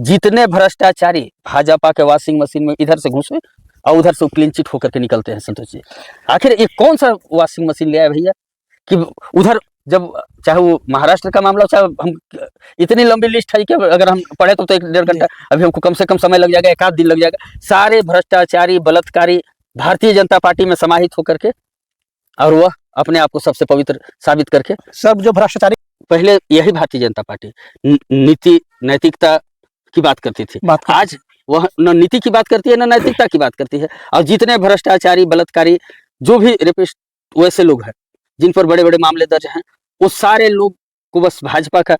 जितने भ्रष्टाचारी भाजपा के वॉशिंग मशीन में इधर से घुसे और उधर से क्लीन चिट होकर के निकलते हैं संतोष जी। आखिर ये कौन सा वॉशिंग मशीन ले आए भैया कि उधर जब चाहे वो महाराष्ट्र का मामला, चाहे हम इतनी लंबी लिस्ट है कि अगर हम पढ़े तो 1-1.5 घंटा, अभी हमको कम से कम समय लग जाएगा, 1 आध दिन लग जाएगा। सारे भ्रष्टाचारी बलात्कारी भारतीय जनता पार्टी में समाहित होकर के, और वह अपने आप को सबसे पवित्र साबित करके, सब जो भ्रष्टाचारी पहले यही भारतीय जनता पार्टी नीति नैतिकता की बात करती थी, आज वह न नीति की बात करती है न नैतिकता की बात करती है। और जितने भ्रष्टाचारी बलात्कारी जो भी रेपिस्ट वैसे लोग हैं जिन पर बड़े बड़े मामले दर्ज हैं, वो सारे लोग को बस भाजपा का,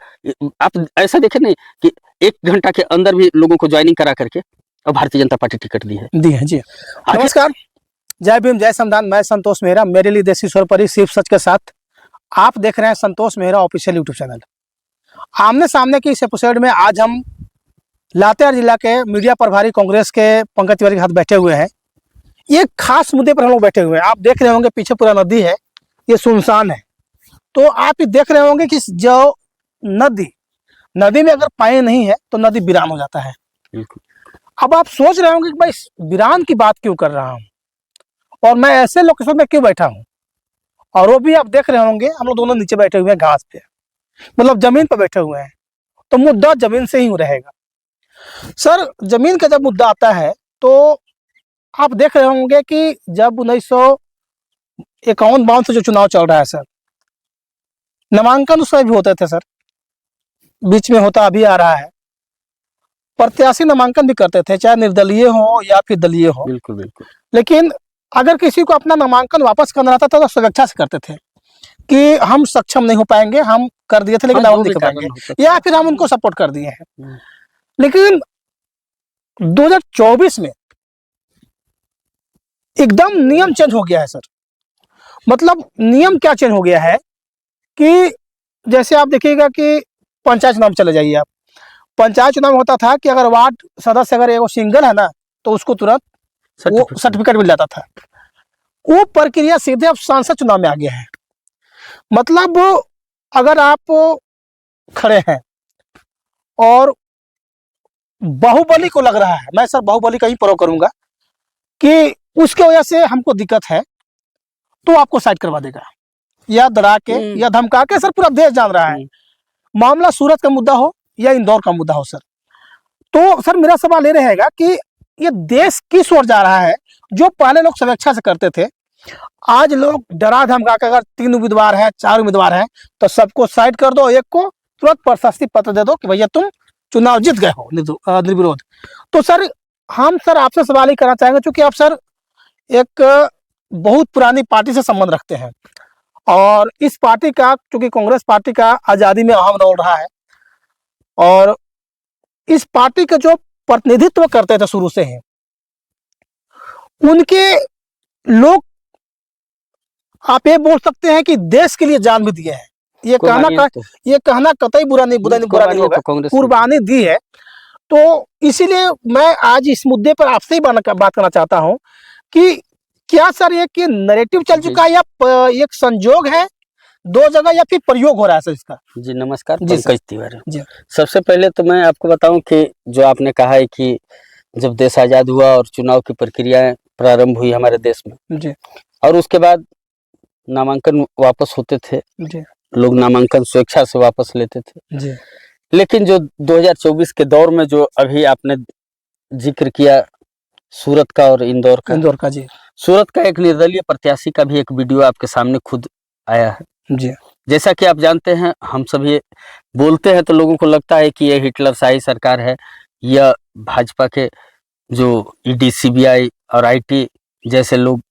आप ऐसा देखे नहीं कि 1 घंटा के अंदर भी लोगों को ज्वाइनिंग करा करके और भारतीय जनता पार्टी टिकट दी है जी। नमस्कार, जय भीम, जय संविधान। मैं संतोष मेहरा, मेरे लिए देसी स्वर पर सिर्फ सच के साथ आप देख रहे हैं संतोष मेहरा ऑफिशियल यूट्यूब चैनल। आमने सामने की इस एपिसोड में आज हम लातेहार जिला के मीडिया प्रभारी कांग्रेस के पंकज तिवारी के साथ बैठे हुए हैं। एक खास मुद्दे पर हम लोग बैठे हुए हैं। आप देख रहे होंगे पीछे पूरा नदी है, ये सुनसान है। तो आप ये देख रहे होंगे कि जो नदी में अगर पानी नहीं है तो नदी वीरान हो जाता है। अब आप सोच रहे होंगे कि भाई वीरान की बात क्यों कर रहा हूँ और मैं ऐसे लोकेशन में क्यों बैठा हूँ, और वो भी आप देख रहे होंगे हम लोग दोनों नीचे बैठे हुए हैं घास पे, मतलब जमीन पर बैठे हुए हैं। तो मुद्दा जमीन से ही रहेगा सर। जमीन का जब मुद्दा आता है तो आप देख रहे होंगे कि जब 1951-52 से जो चुनाव चल रहा है सर, नामांकन उस समय भी होते थे सर, बीच में होता अभी आ रहा है। प्रत्याशी नामांकन भी करते थे, चाहे निर्दलीय हो या फिर दलीय हो। बिल्कुल बिल्कुल। लेकिन अगर किसी को अपना नामांकन वापस करना रहता था तो स्वेच्छा से करते थे कि हम सक्षम नहीं हो पाएंगे, हम कर दिए थे लेकिन हम नहीं कर पाएंगे, या फिर हम उनको सपोर्ट कर दिए हैं। लेकिन 2024 में एकदम नियम चेंज हो गया है सर। मतलब नियम क्या चेंज हो गया है कि जैसे आप देखिएगा कि पंचायत चुनाव चले जाइए आप, पंचायत चुनाव होता था कि अगर वार्ड सदस्य अगर वो सिंगल है ना तो उसको तुरंत वो सर्टिफिकेट मिल जाता था। वो प्रक्रिया सीधे अब सांसद चुनाव में आ गया है। मतलब अगर आप खड़े हैं और बाहुबली को लग रहा है, मैं सर बाहुबली का ही प्रयोग करूंगा, कि उसके वजह से हमको दिक्कत है, तो आपको साइड करवा देगा, या डरा के या धमका के। सर पूरा देश जान रहा है, मामला सूरत का मुद्दा हो या इंदौर का मुद्दा हो सर। तो सर मेरा सवाल ये रहेगा कि ये देश किस ओर जा रहा है? जो पहले लोग स्वेच्छा से करते थे, आज लोग डरा धमका के, अगर 3 उम्मीदवार है 4 उम्मीदवार है तो सबको साइड कर दो, एक को तुरंत प्रशस्ति पत्र दे दो कि भैया तुम चुनाव जीत गए हो निर्विरोध। तो सर हम सर आपसे सवाल ही करना चाहेंगे, क्योंकि आप सर एक बहुत पुरानी पार्टी से संबंध रखते हैं और इस पार्टी का, क्योंकि कांग्रेस पार्टी का आजादी में अहम रोल रहा है, और इस पार्टी का जो प्रतिनिधित्व करते थे शुरू से ही, उनके लोग आप ये बोल सकते हैं कि देश के लिए जान भी दिए हैं। ये कहना कतई बुरा नहीं होगा, कुर्बानी दी है। तो इसीलिए मैं आज इस मुद्दे पर आपसे ही बात करना चाहता हूं कि क्या सर ये कि नैरेटिव चल चुका है या एक संजोग है 2 जगह, या फिर प्रयोग हो रहा है सर इसका? जी नमस्कार, पंकज तिवारी जी। सबसे पहले तो मैं आपको बताऊं कि जो आपने कहा है कि जब देश आजाद हुआ और चुनाव की प्रक्रियाएं प्रारंभ हुई हमारे देश में जी, और उसके बाद नामांकन वापस होते थे जी, लोग नामांकन स्वेच्छा से वापस लेते थे जी। लेकिन जो 2024 के दौर में जो अभी आपने जिक्र किया सूरत का और इंदौर का जी, सूरत का एक निर्दलीय प्रत्याशी का भी एक वीडियो आपके सामने खुद आया है जी। जैसा कि आप जानते हैं, हम सभी बोलते हैं तो लोगों को लगता है कि यह हिटलर शाही सरकार है, या भाजपा के जो ईडी, सीबीआई और आईटी जैसे लोग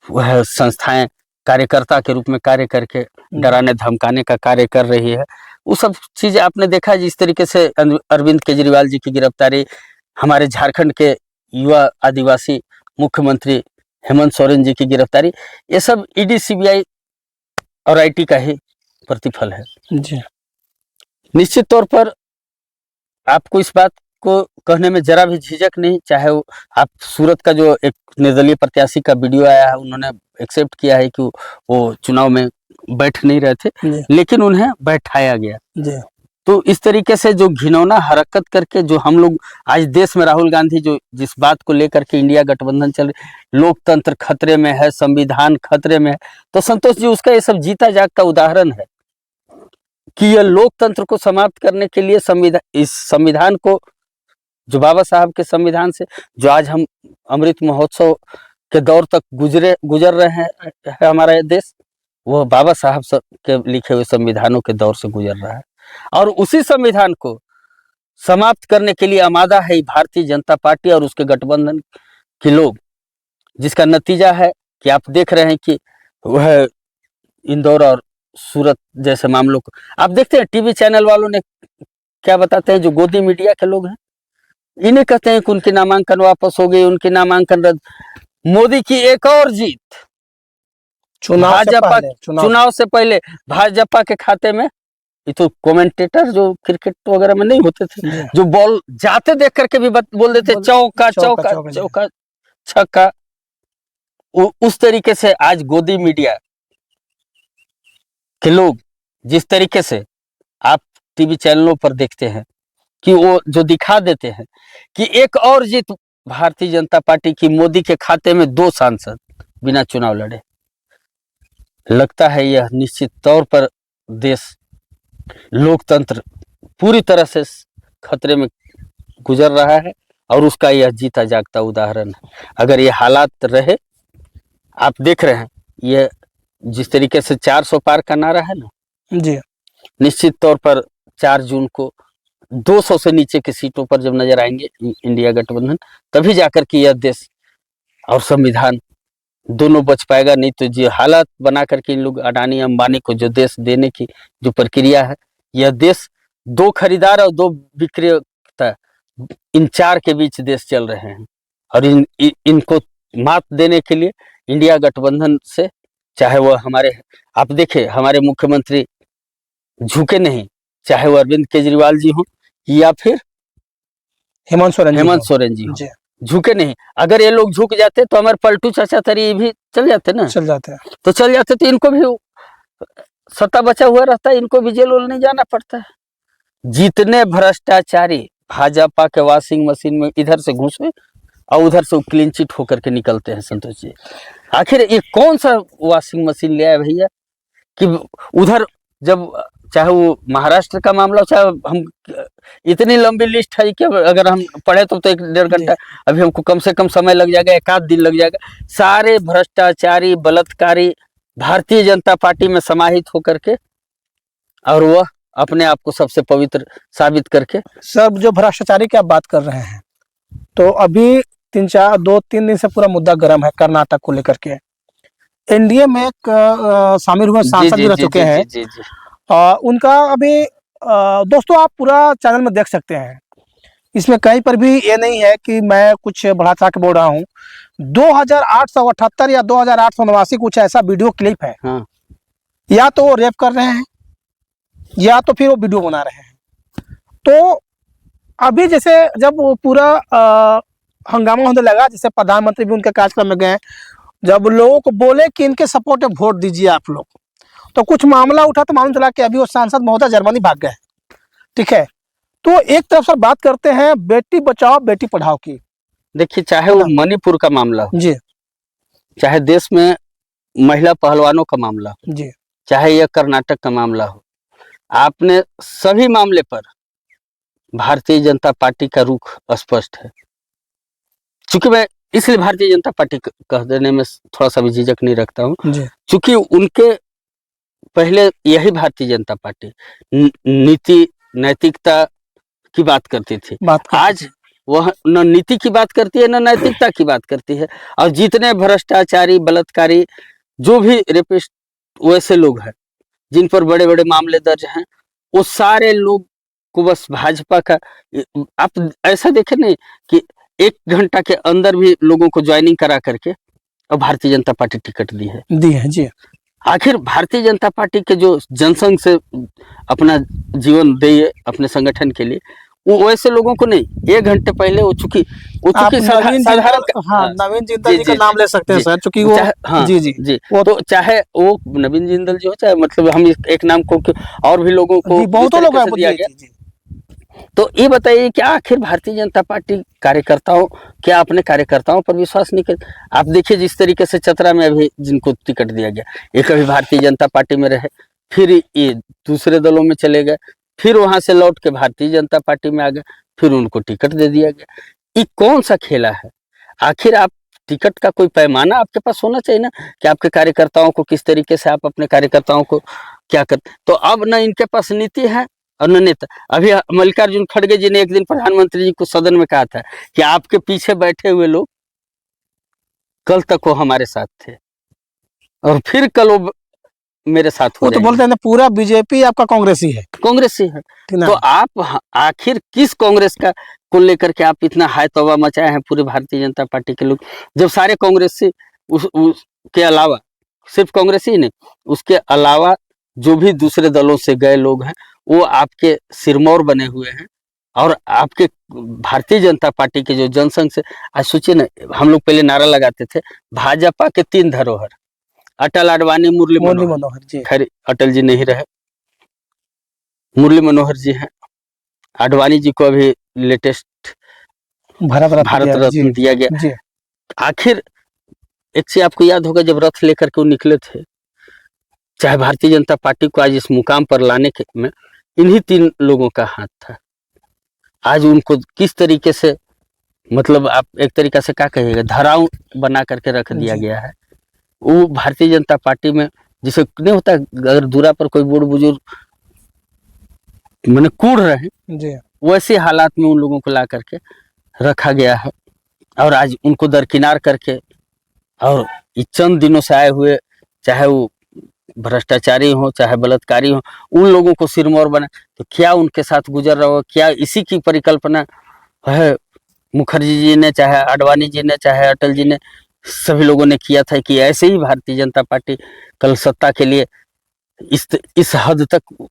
वह संस्थाएं कार्यकर्ता के रूप में कार्य करके डराने धमकाने का कार्य कर रही है। वो सब चीजें आपने देखा है। जिस तरीके से अरविंद केजरीवाल जी की गिरफ्तारी, हमारे झारखंड के युवा आदिवासी मुख्यमंत्री हेमंत सोरेन जी की गिरफ्तारी, ये सब ईडी, सीबीआई और आईटी का ही प्रतिफल है जी। निश्चित तौर पर आपको इस बात को कहने में जरा भी झिझक नहीं, चाहे वो आप सूरत का जो एक निर्दलीय प्रत्याशी का वीडियो आया है, उन्होंने एक्सेप्ट किया है कि वो चुनाव में बैठ नहीं रहे थे, लेकिन उन्हें बैठाया गया जी। तो इस तरीके से जो घिनौना हरकत करके जो हम लोग आज देश में राहुल गांधी जो जिस बात को लेकर के इंडिया गठबंधन चल रही, लोकतंत्र खतरे में है, संविधान खतरे में है, तो संतोष जी उसका ये सब जीता जागता उदाहरण है कि यह लोकतंत्र को समाप्त करने के लिए इस संविधान को, जो बाबा साहब के संविधान से जो आज हम अमृत महोत्सव के दौर तक गुजर रहे हैं हमारा देश, वह बाबा साहब के लिखे हुए संविधानों के दौर से गुजर रहा है। और उसी संविधान को समाप्त करने के लिए आमादा है भारतीय जनता पार्टी और उसके गठबंधन के लोग, जिसका नतीजा है कि आप देख रहे हैं कि वह इंदौर और सूरत जैसे मामलों को आप देखते हैं। टीवी चैनल वालों ने क्या बताते हैं, जो गोदी मीडिया के लोग हैं, इन्हें कहते हैं कि उनके नामांकन वापस हो गए, उनके नामांकन रद्द। मोदी की एक और जीत, चुनाव से पहले भाजपा के खाते में। ये तो कमेंटेटर जो क्रिकेट वगैरह में नहीं होते थे, जो बॉल जाते देख करके भी बोल देते चौका चौका चौका छक्का, उस तरीके से आज गोदी मीडिया के लोग जिस तरीके से आप टीवी चैनलों पर देखते हैं कि वो जो दिखा देते हैं कि एक और जीत भारतीय जनता पार्टी की, मोदी के खाते में 2 सांसद बिना चुनाव लड़े। लगता है यह निश्चित तौर पर देश लोकतंत्र पूरी तरह से खतरे में गुजर रहा है और उसका यह जीता जागता उदाहरण है। अगर ये हालात रहे, आप देख रहे हैं ये जिस तरीके से 400 पार का नारा है ना जी, निश्चित तौर पर 4 जून को 200 से नीचे की सीटों पर जब नजर आएंगे इंडिया गठबंधन, तभी जाकर के यह देश और संविधान दोनों बच पाएगा। नहीं तो जो हालात बना करके इन लोग अडानी अंबानी को जो देश देने की जो प्रक्रिया है, यह देश 2 खरीदार और 2 विक्रेता, इन 4 के बीच देश चल रहे हैं। और इनको मात देने के लिए इंडिया गठबंधन से, चाहे वह हमारे, आप देखें हमारे मुख्यमंत्री झुके नहीं, चाहे वो अरविंद केजरीवाल जी हो या फिर हेमंत सोरेन जी हो, झुके नहीं। अगर ये लोग झुक जाते तो हमारे पलटू चाचा तरी भी चल जाते ना, चल जाते तो इनको भी सत्ता बचा हुआ रहता है, इनको भी जेल वोल नहीं जाना पड़ता है। जितने भ्रष्टाचारी भाजपा के वॉशिंग मशीन में इधर से घुसे और उधर से क्लीन चिट होकर के निकलते हैं संतोष जी। आखिर ये कौन सा वॉशिंग मशीन ले आए भैया कि उधर, जब चाहे वो महाराष्ट्र का मामला, चाहे हम इतनी लंबी लिस्ट है कि अगर हम पढ़े तो 1-1.5 घंटा, अभी हमको कम से कम समय लग जाएगा, 1 आध दिन लग जाएगा। सारे भ्रष्टाचारी बलात्कारी भारतीय जनता पार्टी में समाहित होकर के, और वह अपने आप को सबसे पवित्र साबित करके। सब जो भ्रष्टाचारी की आप बात कर रहे हैं, तो अभी 2-3 दिन से पूरा मुद्दा गर्म है कर्नाटक को लेकर के। एनडीए में शामिल हुए सांसद भी रह चुके हैं, उनका अभी दोस्तों आप पूरा चैनल में देख सकते हैं, इसमें कहीं पर भी ये नहीं है कि मैं कुछ बढ़ा चढ़ा के बोल रहा हूँ। 2878 या 2889 कुछ ऐसा वीडियो क्लिप है। हाँ। या तो वो रेप कर रहे हैं या तो फिर वो वीडियो बना रहे हैं। तो अभी जैसे जब वो पूरा हंगामा होने लगा, जैसे प्रधानमंत्री भी उनके कार्यक्रम में गए, जब लोगों को बोले कि इनके सपोर्ट में वोट दीजिए आप लोग, तो कुछ मामला उठा तो मालूम चला कि अभी वो सांसद महोदय जर्मनी भाग गए। ठीक है, तो एक तरफ से बात करते हैं बेटी बचाओ बेटी पढ़ाओ की। देखिए, चाहे वो मणिपुर का मामला हो जी, चाहे देश में महिला पहलवानों का मामला हो जी, चाहे यह कर्नाटक का मामला हो, आपने सभी मामले पर भारतीय जनता पार्टी का रुख स्पष्ट है। चूंकि मैं इसलिए भारतीय जनता पार्टी कह देने में थोड़ा सा भी झिझक नहीं रखता हूँ, चूंकि उनके पहले यही भारतीय जनता पार्टी नीति नैतिकता की बात करती थी। आज वह न नीति की बात करती है न नैतिकता की बात करती है। और जितने भ्रष्टाचारी बलात्कारी जो भी रेपिस्ट वैसे लोग हैं जिन पर बड़े बड़े मामले दर्ज हैं, वो सारे लोग को बस भाजपा का, आप ऐसा देखें नहीं कि 1 घंटा के अंदर भी लोगों को ज्वाइनिंग करा करके और भारतीय जनता पार्टी टिकट दी है जी। आखिर भारतीय जनता पार्टी के जो जनसंघ से अपना जीवन दिए अपने संगठन के लिए, वो वैसे लोगों को नहीं, 1 घंटे पहले वो चूंकि साधारण हाँ, नवीन जिंदल जी का नाम ले सकते हैं सर, क्योंकि वो हाँ जी जी वो तो चाहे वो नवीन जिंदल जी हो, चाहे मतलब हम एक नाम को और भी लोगों को बहुतों लोग दिया गया। तो ये बताइए कि आखिर भारतीय जनता पार्टी कार्यकर्ताओं, क्या अपने कार्यकर्ताओं पर विश्वास नहीं कर? आप देखिए जिस तरीके से चतरा में अभी जिनको टिकट दिया गया, ये कभी भारतीय जनता पार्टी में रहे, फिर ये दूसरे दलों में चले गए, फिर वहां से लौट के भारतीय जनता पार्टी में आ गए, फिर उनको टिकट दे दिया गया। ये कौन सा खेला है? आखिर आप टिकट का कोई पैमाना आपके पास होना चाहिए ना, कि आपके कार्यकर्ताओं को किस तरीके से आप अपने कार्यकर्ताओं को क्या कर। तो अब न इनके पास नीति है और न नेता। अभी मल्लिकार्जुन खड़गे जी ने एक दिन प्रधानमंत्री जी को सदन में कहा था कि आपके पीछे बैठे हुए लोग कल तक वो हमारे साथ थे और फिर कल वो मेरे साथ हो तो बोलते हैं पूरा बीजेपी आपका कांग्रेसी है, कांग्रेसी है। तो आप आखिर किस कांग्रेस का को लेकर के आप इतना हाय तौबा मचाए हैं पूरे भारतीय जनता पार्टी के लोग, जब सारे कांग्रेसी के अलावा, सिर्फ कांग्रेसी ही नहीं, उसके अलावा जो भी दूसरे दलों से गए लोग हैं वो आपके सिरमौर बने हुए हैं। और आपके भारतीय जनता पार्टी के जो जनसंघ से, आज सोचिए ना, हम लोग पहले नारा लगाते थे भाजपा के 3 धरोहर, अटल, आडवाणी, मुरली मनोहर जी। खैर अटल जी नहीं रहे, मुरली मनोहर जी हैं, आडवाणी जी को अभी लेटेस्ट भारत रत्न दिया गया। आखिर एक चीज आपको याद होगा, जब रथ लेकर के वो निकले थे, चाहे भारतीय जनता पार्टी को आज इस मुकाम पर लाने के में इन्हीं 3 लोगों का हाथ था। आज उनको किस तरीके से, मतलब आप एक तरीका से क्या कहिएगा, धराव बना करके रख दिया गया है। वो भारतीय जनता पार्टी में जिसे नहीं होता, अगर दूरा पर कोई बूढ़ बुजुर्ग मैंने कूड़ रहे, वैसे हालात में उन लोगों को ला करके रखा गया है। और आज उनको दरकिनार करके, और चंद दिनों से आए हुए, चाहे वो भ्रष्टाचारी हो चाहे बलात्कारी हो, उन लोगों को सिरमौर बना। तो क्या उनके साथ गुजर रहा हो, क्या इसी की परिकल्पना है मुखर्जी जी ने, चाहे आडवाणी जी ने, चाहे अटल जी ने, सभी लोगों ने किया था कि ऐसे ही भारतीय जनता पार्टी कल सत्ता के लिए इस हद तक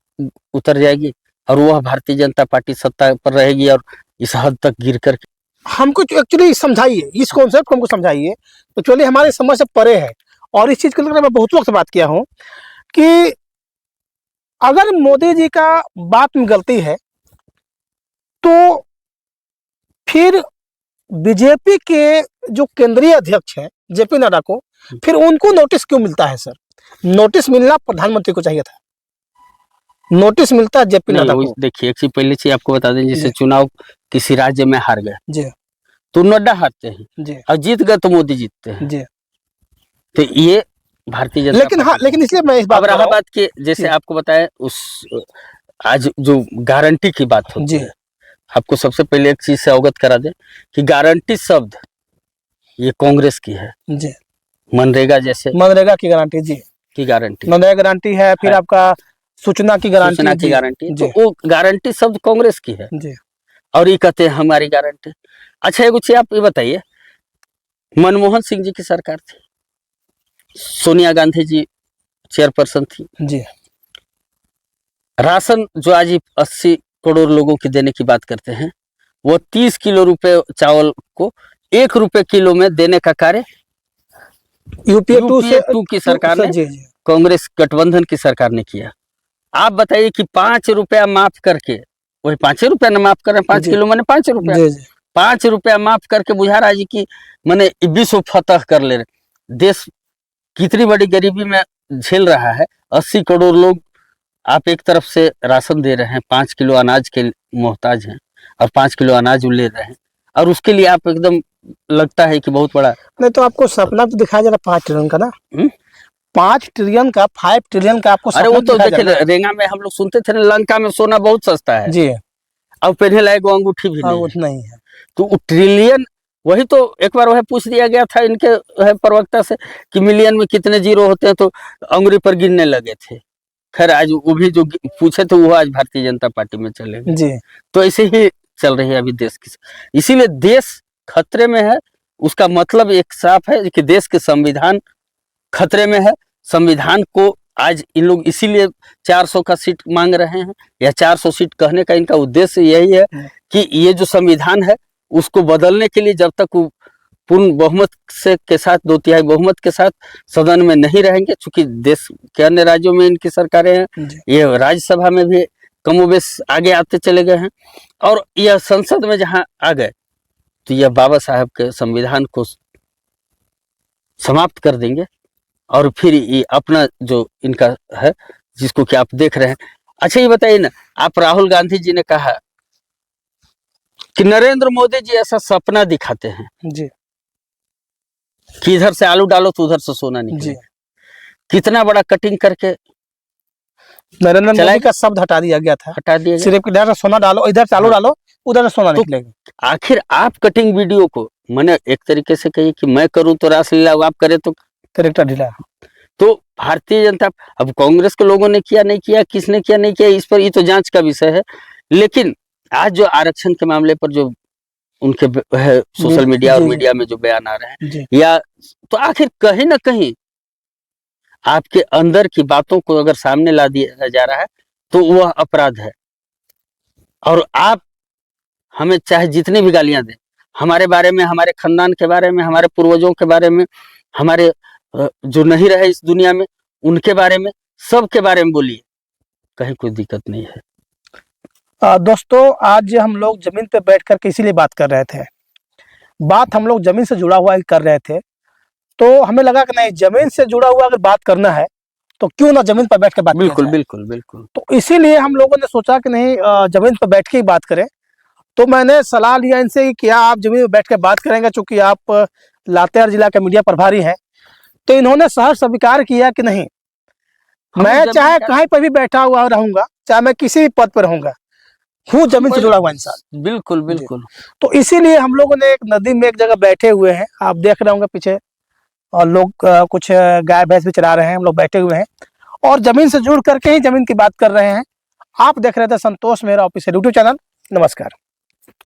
उतर जाएगी और वह भारतीय जनता पार्टी सत्ता पर रहेगी और इस हद तक गिर कर। हमको एक्चुअली समझाइए, इस कॉन्सेप्ट को हमको समझाइए, तो चलिए हमारे समझ से परे है। और इस चीज को लेकर मैं बहुत वक्त बात किया हूं कि अगर मोदी जी का बात में गलती है तो फिर बीजेपी के जो केंद्रीय अध्यक्ष हैं जेपी नड्डा को, फिर उनको नोटिस क्यों मिलता है? सर, नोटिस मिलना प्रधानमंत्री को चाहिए था, नोटिस मिलता है जेपी नड्डा को। देखिए एक चीज पहले चीज आपको बता दें, जैसे चुनाव किसी राज्य में हार गए जी तो नड्डा हारते हैं, और जीत गए तो मोदी जीतते हैं जी। तो ये भारतीय जनता, लेकिन हाँ, लेकिन इसलिए मैं इस बात इलाहाबाद के जैसे आपको बताया, उस आज जो गारंटी की बात होती है, आपको सबसे पहले एक चीज से अवगत करा दे कि गारंटी शब्द ये कांग्रेस की है जी। मनरेगा, जैसे मनरेगा की गारंटी जी, की गारंटी, मनरेगा गारंटी है, फिर आपका सूचना की गारंटी, तो वो गारंटी शब्द कांग्रेस की है जी। और ये कहते हैं हमारी गारंटी। अच्छा एक चीज आप ये बताइए, मनमोहन सिंह जी की सरकार थी, सोनिया गांधी जी चेयरपर्सन थी जी। राशन जो आज 80 करोड़ लोगों की देने की बात करते हैं, वो 30 किलो रुपए चावल को 1 रुपए किलो में देने का कार्य यूपीए 2 की सरकार ने, कांग्रेस गठबंधन की सरकार ने किया। आप बताइए कि 5 रुपया माफ करके, वही 5 रुपया न माफ करें, 5 किलो मैंने 5 रुपया, 5 रुपया माफ करके बुझा रहा जी की मैंने विश्व फतह कर ले रहे। देश कितनी बड़ी गरीबी में झेल रहा है, 80 करोड़ लोग आप एक तरफ से राशन दे रहे हैं, 5 किलो अनाज के मोहताज हैं और 5 किलो अनाज ले रहे हैं, और उसके लिए आप एकदम लगता है कि बहुत बड़ा नहीं, तो आपको सपना तो दिखाया जा रहा 5 ट्रिलियन का ना, 5 ट्रिलियन का, 5 ट्रिलियन का आपको। अरे वो तो देखिए रेंगा में हम लोग सुनते थे ना, लंका में सोना बहुत सस्ता है जी, अब पहले लायक अंगूठी भी नहीं है। तो ट्रिलियन, वही तो एक बार वह पूछ दिया गया था इनके प्रवक्ता से कि मिलियन में कितने जीरो होते हैं, तो अंगुली पर गिनने लगे थे। खैर आज वो भी जो पूछे थे वो आज भारतीय जनता पार्टी में चले गए जी। तो ऐसे ही चल रही है अभी देश की, इसीलिए देश खतरे में है। उसका मतलब एक साफ है कि देश के संविधान खतरे में है। संविधान को आज इन लोग इसीलिए 400 का सीट मांग रहे हैं, या 400 सीट कहने का इनका उद्देश्य यही है कि ये जो संविधान है उसको बदलने के लिए जब तक वो पूर्ण बहुमत से के साथ 2/3 बहुमत के साथ सदन में नहीं रहेंगे, चूंकि देश के अन्य राज्यों में इनकी सरकारें हैं, ये राज्यसभा में भी कमोबेश आगे आते चले गए हैं, और यह संसद में जहां आ गए तो यह बाबा साहब के संविधान को समाप्त कर देंगे, और फिर ये अपना जो इनका है जिसको कि आप देख रहे हैं। अच्छा ये बताइए ना, आप राहुल गांधी जी ने कहा कि नरेंद्र मोदी जी ऐसा सपना दिखाते हैं जी कि इधर से आलू डालो तो उधर से सोना निकले। कितना बड़ा कटिंग करके नरेंद्र मोदी का शब्द हटा दिया गया था, हटा दिया गया। सिर्फ इधर से सोना डालो, इधर से आलू डालो, उधर से सोना तो निकलेगा। आखिर आप कटिंग वीडियो को, मैंने एक तरीके से कही कि मैं करूं तो रासलीला, आप करें तो कैरेक्टर ढीला। तो भारतीय जनता, अब कांग्रेस के लोगों ने किया नहीं किया, किसने किया नहीं किया, इस पर ये तो जांच का विषय है। लेकिन आज जो आरक्षण के मामले पर जो उनके है सोशल मीडिया और मीडिया में जो बयान आ रहे हैं, या तो आखिर कहीं ना कहीं आपके अंदर की बातों को अगर सामने ला दिया जा रहा है तो वह अपराध है। और आप हमें चाहे जितनी भी गालियां दें, हमारे बारे में, हमारे खानदान के बारे में, हमारे पूर्वजों के बारे में, हमारे जो नहीं रहे इस दुनिया में उनके बारे में, सबके बारे में बोलिए, कहीं कोई दिक्कत नहीं है। दोस्तों, आज हम लोग जमीन पे बैठ कर के इसीलिए बात कर रहे थे, बात हम लोग जमीन से जुड़ा हुआ कर रहे थे, तो हमें लगा कि नहीं, जमीन से जुड़ा हुआ अगर बात करना है तो क्यों ना जमीन पर बैठ के बात। बिल्कुल बिल्कुल बिल्कुल। तो इसीलिए हम लोगों ने सोचा कि नहीं, जमीन पर बैठ के ही बात करें। तो मैंने सलाह लिया इनसे कि क्या आप जमीन पर बैठ के बात करेंगे, चूंकि आप लातेहार जिला के मीडिया प्रभारी हैं। तो इन्होंने सहर्ष स्वीकार किया कि नहीं, मैं चाहे कहीं पर भी बैठा हुआ रहूंगा, चाहे मैं किसी भी पद पर रहूंगा, हूँ जमीन से जुड़ा हुआ इंसान। बिल्कुल बिल्कुल। तो इसीलिए हम लोगों ने एक नदी में एक जगह बैठे हुए हैं, आप देख रहे होंगे पीछे, और लोग कुछ गाय भैंस भी चरा रहे हैं, हम लोग बैठे हुए हैं और जमीन से जुड़ करके ही जमीन की बात कर रहे हैं। आप देख रहे थे संतोष मेहरा ऑफिशियल यूट्यूब चैनल। नमस्कार।